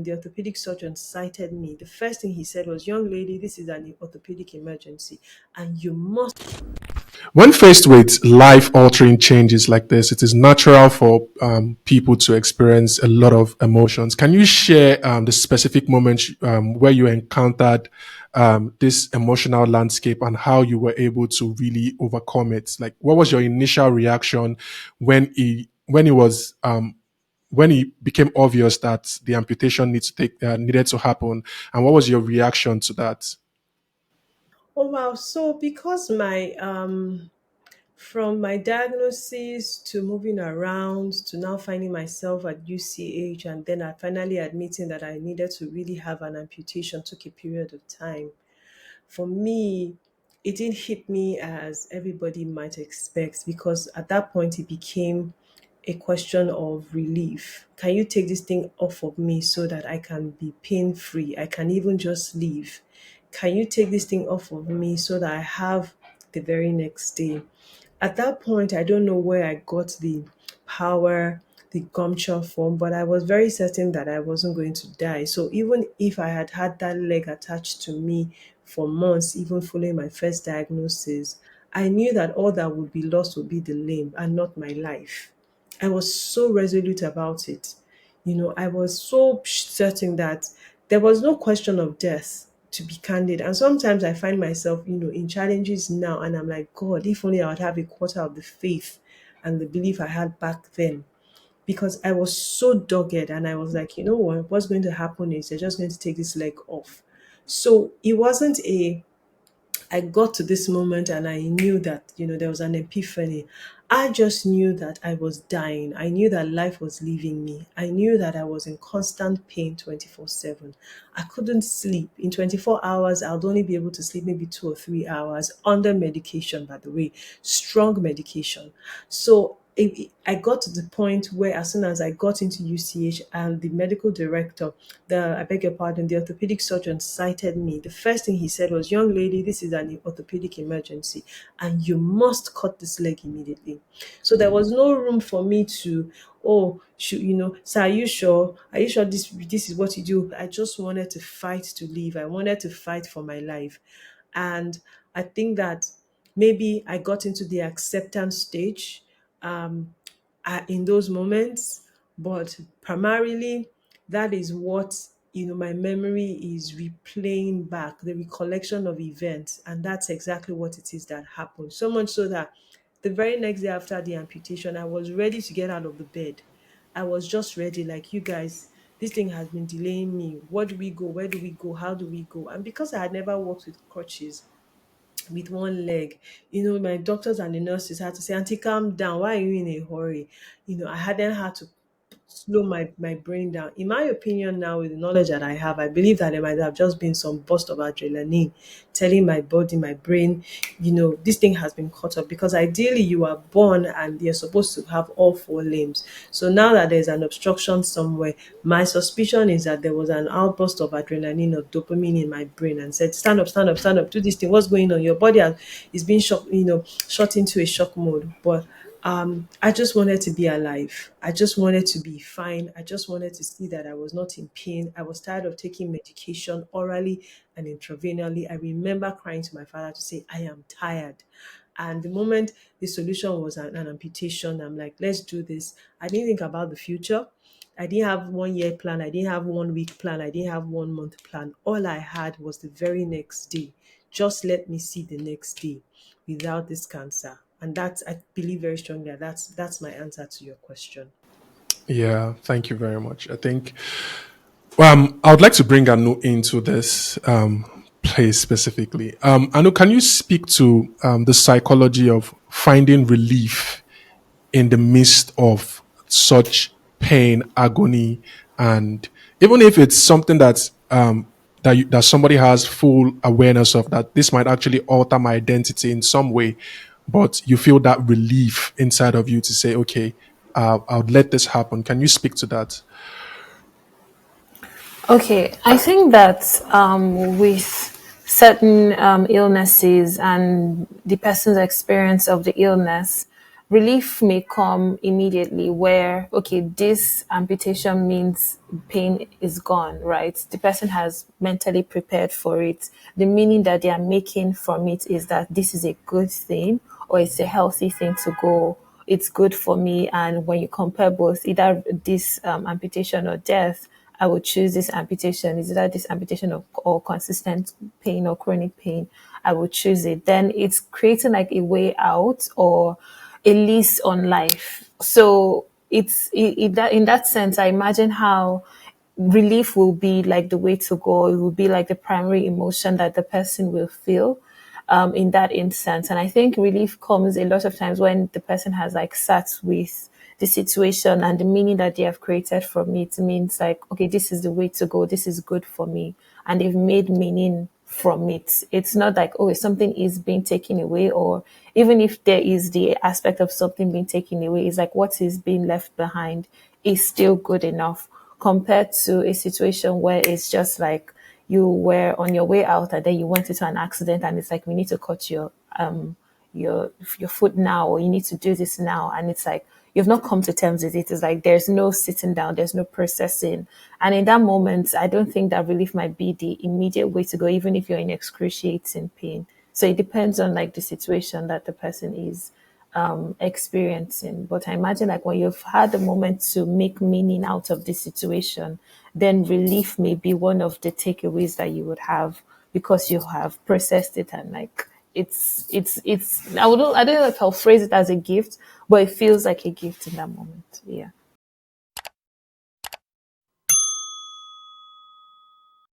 the orthopedic surgeon sighted me, the first thing he said was, "Young lady, this is an orthopedic emergency, and you must." When faced with life altering changes like this, it is natural for people to experience a lot of emotions. Can you share the specific moments where you encountered this emotional landscape and how you were able to really overcome it? Like, what was your initial reaction when it became obvious that the amputation needed to happen, and what was your reaction to that? Oh wow! So because my from my diagnosis to moving around to now finding myself at UCH, and then I finally admitting that I needed to really have an amputation took a period of time. For me, it didn't hit me as everybody might expect, because at that point it became a question of relief. Can you take this thing off of me so that I can be pain free? I can even just leave. Can you take this thing off of me so that I have the very next day? At that point, I don't know where I got the power, the gumption from, but I was very certain that I wasn't going to die. So even if I had had that leg attached to me for months, even following my first diagnosis, I knew that all that would be lost would be the limb and not my life. I was so resolute about it. I was so certain that there was no question of death, to be candid. And sometimes I find myself, in challenges now, and I'm like, God, if only I would have a quarter of the faith and the belief I had back then. Because I was so dogged, and I was like, you know what, what's going to happen is they're just going to take this leg off. So it wasn't a I got to this moment and I knew that, there was an epiphany. I just knew that I was dying. I knew that life was leaving me. I knew that I was in constant pain 24/7. I couldn't sleep. In 24 hours, I would only be able to sleep maybe 2 or 3 hours under medication, by the way, strong medication. So I got to the point where, as soon as I got into UCH, and the medical director, I beg your pardon, the orthopedic surgeon sighted me, the first thing he said was, "Young lady, this is an orthopedic emergency, and you must cut this leg immediately." So there was no room for me to, oh, sir, are you sure? Are you sure this is what you do? I just wanted to fight to live. I wanted to fight for my life. And I think that maybe I got into the acceptance stage um, in those moments, but primarily that is what my memory is replaying back, the recollection of events, and that's exactly what it is that happened. So much so that the very next day after the amputation, I was ready to get out of the bed. I was just ready, like, you guys, this thing has been delaying me. What do we go? Where do we go? How do we go? And because I had never worked with crutches, with one leg. My doctors and the nurses had to say, "Auntie, calm down. Why are you in a hurry?" I hadn't had to slow my brain down. In my opinion, now with the knowledge that I have, I believe that there might have just been some burst of adrenaline telling my body, my brain, this thing has been cut off, because ideally you are born and you're supposed to have all four limbs. So now that there's an obstruction somewhere, my suspicion is that there was an outburst of adrenaline or dopamine in my brain and said, "Stand up, stand up, stand up, do this thing. What's going on? Your body is being shot into a shock mode." But I just wanted to be alive. I just wanted to be fine. I just wanted to see that I was not in pain. I was tired of taking medication orally and intravenously. I remember crying to my father to say, "I am tired." And the moment the solution was an amputation, I'm like, let's do this. I didn't think about the future. I didn't have 1 year plan. I didn't have 1 week plan. I didn't have 1 month plan. All I had was the very next day. Just let me see the next day without this cancer. And that's, I believe very strongly that that's my answer to your question. Yeah, thank you very much. I think I would like to bring Anu into this place specifically. Anu, can you speak to the psychology of finding relief in the midst of such pain, agony, and even if it's something that somebody has full awareness of, that this might actually alter my identity in some way, but you feel that relief inside of you to say, okay, I'll let this happen. Can you speak to that? Okay, I think that with certain illnesses and the person's experience of the illness, relief may come immediately where, okay, this amputation means pain is gone, right? The person has mentally prepared for it. The meaning that they are making from it is that this is a good thing, or it's a healthy thing to go. It's good for me. And when you compare both, either this amputation or death, I would choose this amputation. Is either this amputation or consistent pain or chronic pain, I would choose it. Then it's creating like a way out or a lease on life. So that in that sense, I imagine how relief will be like the way to go. It will be like the primary emotion that the person will feel in that instance. And I think relief comes a lot of times when the person has like sat with the situation and the meaning that they have created from it means like, okay, this is the way to go. This is good for me. And they've made meaning from it. It's not like, oh, something is being taken away, or even if there is the aspect of something being taken away, it's like what is being left behind is still good enough compared to a situation where it's just like you were on your way out and then you went into an accident and it's like we need to cut your foot now, or you need to do this now, and it's like you've not come to terms with it. It's like there's no sitting down, there's no processing, and in that moment I don't think that relief might be the immediate way to go, even if you're in excruciating pain. So it depends on like the situation that the person is experiencing. But I imagine like when you've had the moment to make meaning out of this situation, then relief may be one of the takeaways that you would have because you have processed it, and like it's I don't know if I'll phrase it as a gift, but it feels like a gift in that moment. Yeah.